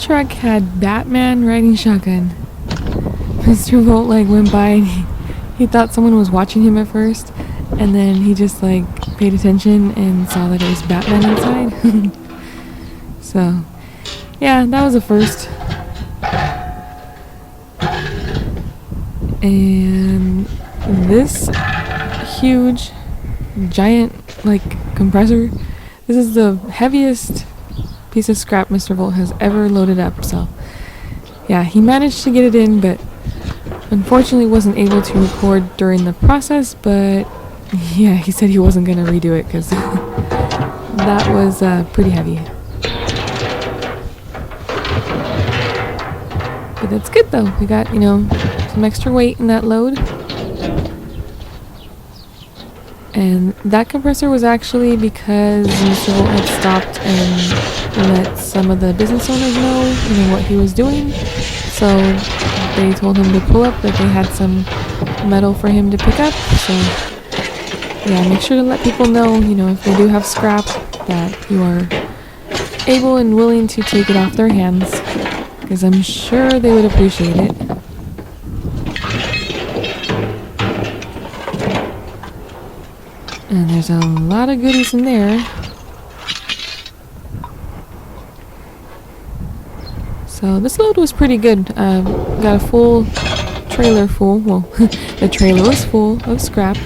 truck had Batman riding shotgun. Mr. Volt like went by and he thought someone was watching him at first, and then he just like paid attention and saw that it was Batman inside. So yeah, that was a first. And this huge giant like compressor, this is the heaviest piece of scrap Mr. Volt has ever loaded up. So yeah, he managed to get it in, but unfortunately wasn't able to record during the process. But yeah, he said he wasn't gonna redo it because that was pretty heavy. But that's good though, we got, you know, some extra weight in that load. And that compressor was actually because Mr. Volt had stopped and let some of the business owners know, you know, what he was doing. So they told him to pull up, that they had some metal for him to pick up. So yeah, make sure to let people know, you know, if they do have scrap, that you are able and willing to take it off their hands, because I'm sure they would appreciate it. And there's a lot of goodies in there. So this load was pretty good. Got a full trailer full. Well, the trailer was full of scrap.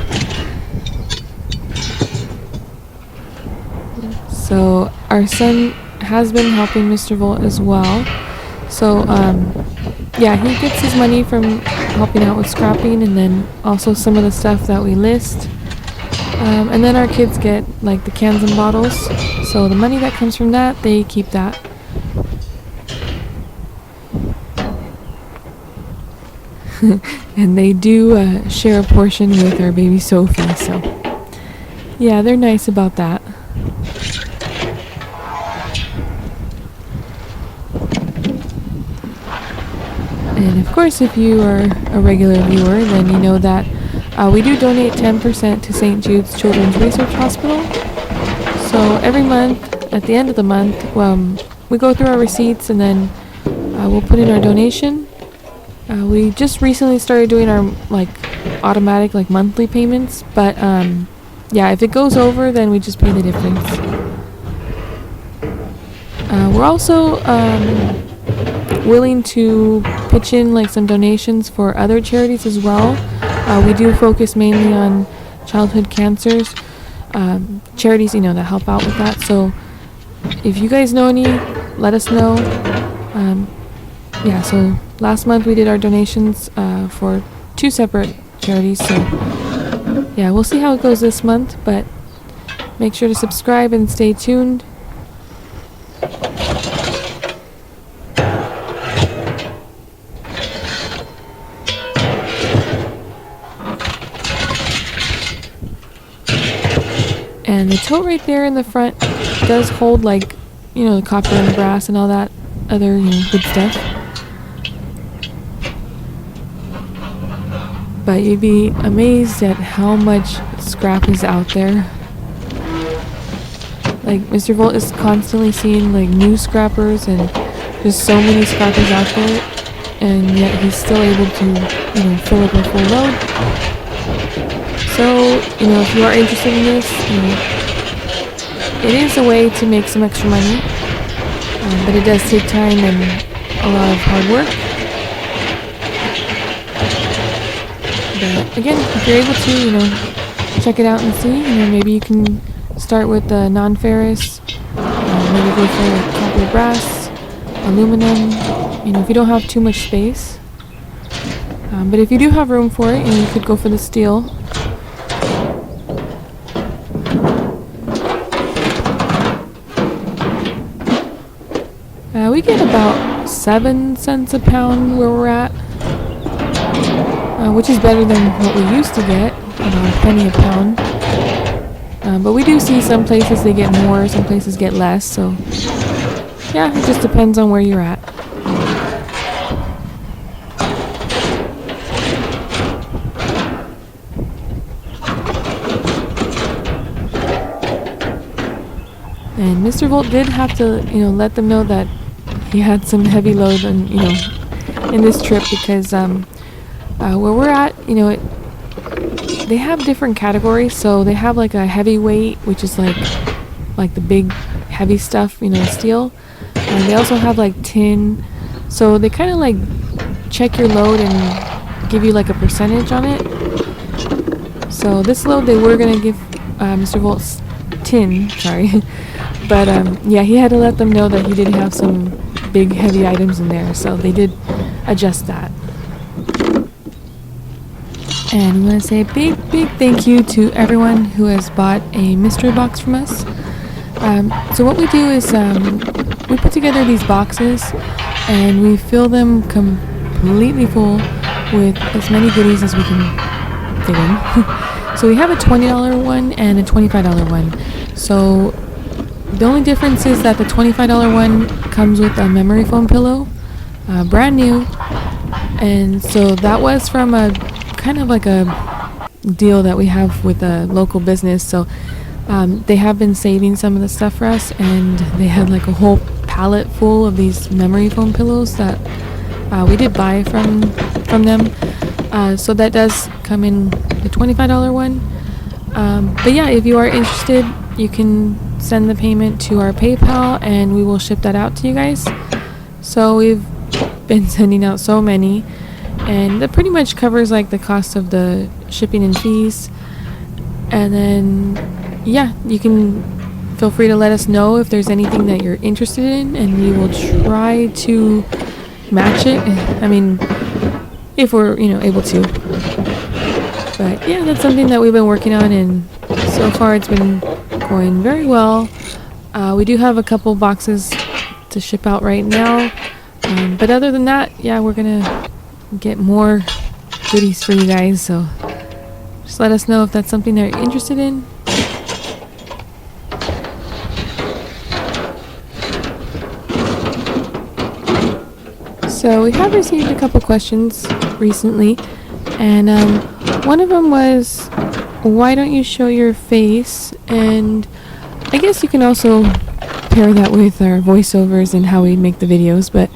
So our son has been helping Mr. Volt as well. So yeah, he gets his money from helping out with scrapping, and then also some of the stuff that we list. And then our kids get like the cans and bottles, so the money that comes from that, they keep that. And they do share a portion with our baby Sophie, so yeah, they're nice about that. And of course, if you are a regular viewer, then you know that we do donate 10% to St. Jude's Children's Research Hospital. So every month, at the end of the month, we go through our receipts and then we'll put in our donation. We just recently started doing our like automatic like monthly payments, but yeah, if it goes over, then we just pay the difference. We're also willing to pitch in like some donations for other charities as well. We do focus mainly on childhood cancers, charities, you know, that help out with that. So if you guys know any, let us know. Yeah, so last month we did our donations for 2 separate charities. So yeah, we'll see how it goes this month, but make sure to subscribe and stay tuned. And the tote right there in the front does hold, like, you know, the copper and brass and all that other, you know, good stuff. But you'd be amazed at how much scrap is out there. Like, Mr. Volt is constantly seeing, like, new scrappers, and there's so many scrappers out there, and yet he's still able to, you know, fill up a full load. So, you know, if you are interested in this, you know, it is a way to make some extra money, but it does take time and a lot of hard work. But again, if you're able to, you know, check it out and see, you know, maybe you can start with the non-ferrous, maybe go for like copper, brass, aluminum, you know, if you don't have too much space. But if you do have room for it, you know, you could go for the steel. We get about 7 cents a pound where we're at, which is better than what we used to get, about a penny a pound. But we do see some places they get more, some places get less, so yeah, it just depends on where you're at. And Mr. Volt did have to, you know, let them know that he had some heavy load on, in this trip because where we're at, they have different categories. So they have like a heavyweight, which is like the big heavy stuff, steel. And they also have like tin. So they kind of like check your load and give you like a percentage on it. So this load they were gonna give Mr. Volt's tin, sorry. But yeah, he had to let them know that he did have some big heavy items in there, so they did adjust that. And we want to say a big thank you to everyone who has bought a mystery box from us. So what we do is we put together these boxes and we fill them completely full with as many goodies as we can fit in. So we have a $20 one and a $25 one. So the only difference is that the $25 one comes with a memory foam pillow, brand new. And so that was from a kind of like a deal that we have with a local business. So they have been saving some of the stuff for us, and they had like a whole pallet full of these memory foam pillows that we did buy from them. So that does come in the $25 one. But yeah, if you are interested, you can send the payment to our PayPal and we will ship that out to you guys. So we've been sending out so many, and that pretty much covers like the cost of the shipping and fees. And then yeah, you can feel free to let us know if there's anything that you're interested in, and we will try to match it. I mean, if we're able to. But yeah, that's something that we've been working on, and so far it's been going very well. We do have a couple boxes to ship out right now, but other than that, yeah, we're gonna get more goodies for you guys, so just let us know if that's something that you're interested in. So we have received a couple questions recently, and one of them was, why don't you show your face? And I guess you can also pair that with our voiceovers and how we make the videos, but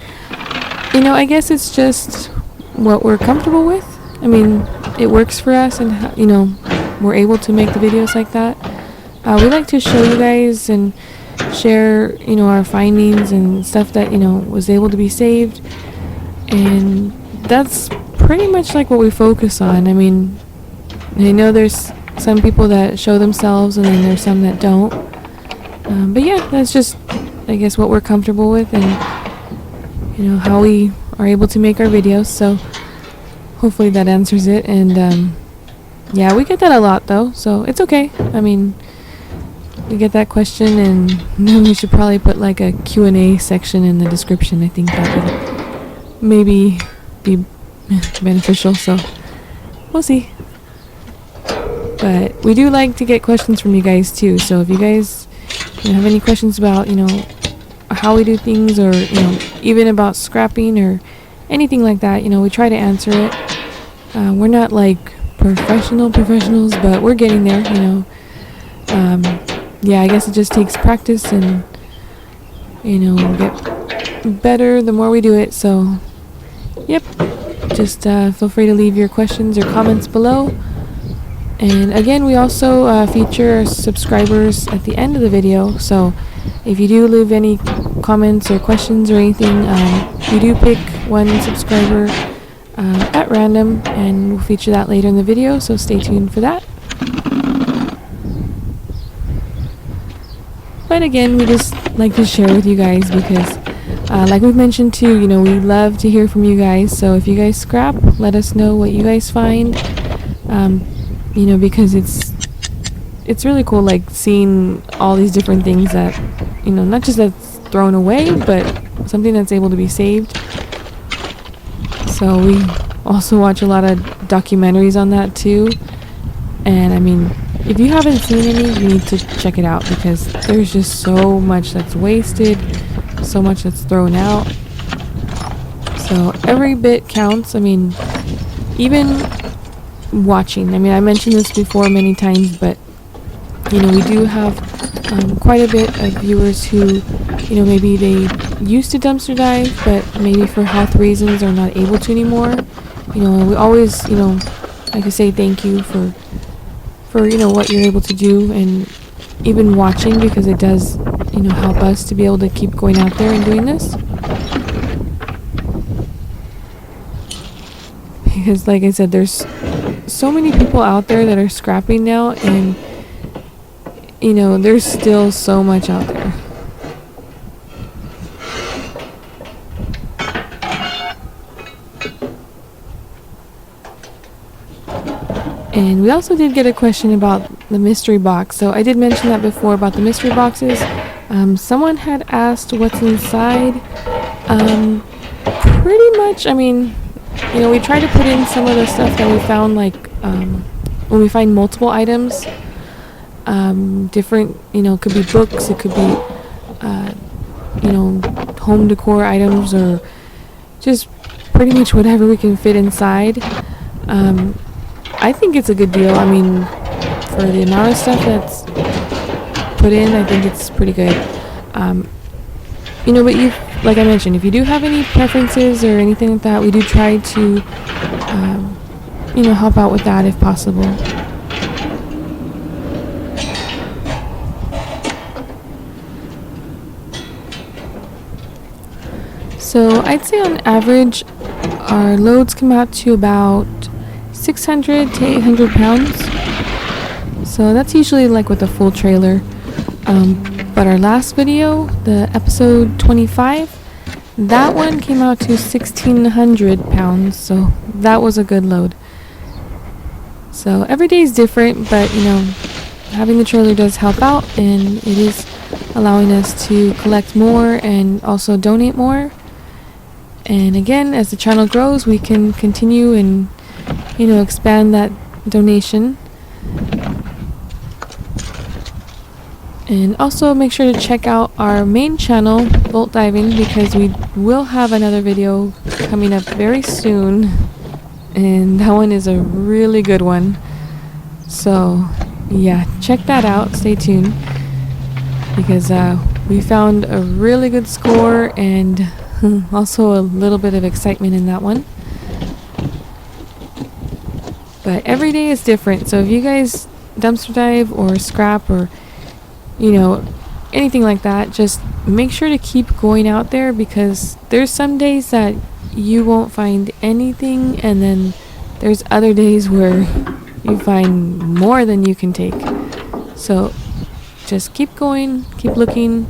I guess it's just what we're comfortable with. I mean, it works for us, and we're able to make the videos like that. We like to show you guys and share our findings and stuff that was able to be saved, and that's pretty much like what we focus on. I mean, I know there's some people that show themselves and then there's some that don't, but yeah, that's just I guess what we're comfortable with, and how we are able to make our videos. So hopefully that answers it. And yeah, we get that a lot though, so it's okay. I mean, we get that question, and then we should probably put like a Q&A section in the description. I think that would maybe be beneficial, so we'll see. But we do like to get questions from you guys too, so if you guys have any questions about how we do things, or even about scrapping or anything like that, we try to answer it. We're not like professionals, but we're getting there. Yeah, I guess it just takes practice, and we'll get better the more we do it. So yep, just feel free to leave your questions or comments below. And again, we also feature our subscribers at the end of the video, so if you do leave any comments or questions or anything, we do pick one subscriber at random, and we'll feature that later in the video, so stay tuned for that. But again, we just like to share with you guys because like we've mentioned too, we love to hear from you guys. So if you guys scrap, let us know what you guys find, because it's really cool, like seeing all these different things that not just that's thrown away, but something that's able to be saved. So we also watch a lot of documentaries on that too, and I mean, if you haven't seen any, you need to check it out, because there's just so much that's wasted, so much that's thrown out. So every bit counts. I mean, even watching, I mean, I mentioned this before many times, but We do have quite a bit of viewers who, maybe they used to dumpster dive, but maybe for health reasons are not able to anymore. And we always, like I say thank you for what you're able to do, and even watching, because it does, help us to be able to keep going out there and doing this. Because like I said, there's so many people out there that are scrapping now, and there's still so much out there. And we also did get a question about the mystery box. So I did mention that before about the mystery boxes. Someone had asked what's inside. Pretty much, we try to put in some of the stuff that we found, like when we find multiple items. Different, could be books, it could be, home decor items, or just pretty much whatever we can fit inside. I think it's a good deal. For the amount of stuff that's put in, I think it's pretty good. But like I mentioned, if you do have any preferences or anything like that, we do try to, help out with that if possible. So I'd say on average, our loads come out to about 600 to 800 pounds. So that's usually like with a full trailer. But our last video, the episode 25, that one came out to 1,600 pounds. So that was a good load. So every day is different, but having the trailer does help out, and it is allowing us to collect more and also donate more. And again, as the channel grows, we can continue and expand that donation. And also make sure to check out our main channel, Bolt Diving, because we will have another video coming up very soon, and that one is a really good one. So yeah, check that out, stay tuned, because we found a really good score, and also a little bit of excitement in that one. But every day is different, so if you guys dumpster dive or scrap or anything like that, just make sure to keep going out there, because there's some days that you won't find anything, and then there's other days where you find more than you can take. So just keep going, keep looking,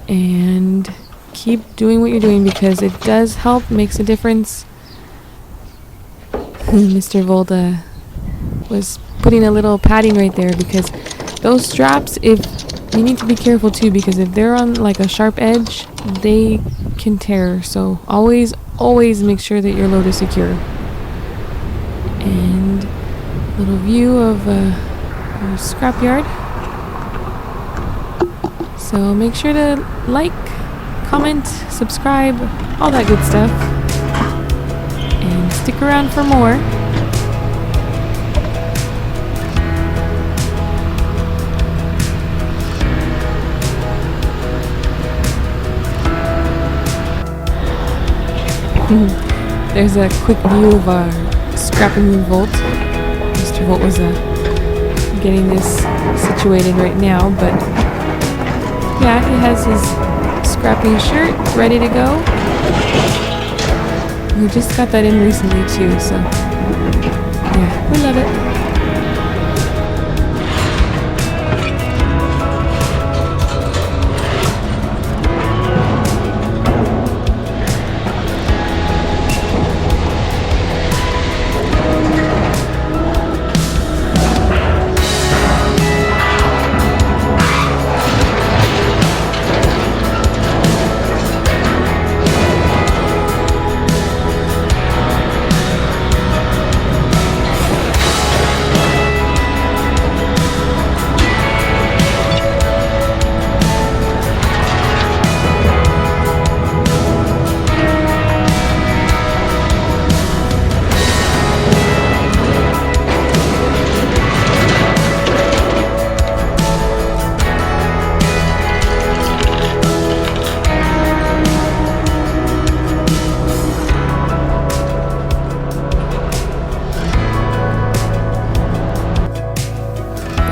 and keep doing what you're doing, because it does help, makes a difference. Mr. Volta was putting a little padding right there, because those straps, if you need to be careful too, because if they're on like a sharp edge, they can tear. So always make sure that your load is secure. And a little view of our scrapyard. So make sure to like, comment, subscribe, all that good stuff, and stick around for more. There's a quick view of our scrapping room Volt. Mr. Volt was getting this situated right now, but yeah, he has his scrapping shirt ready to go. We just got that in recently too, so yeah, we love it.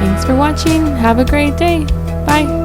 Thanks for watching. Have a great day. Bye.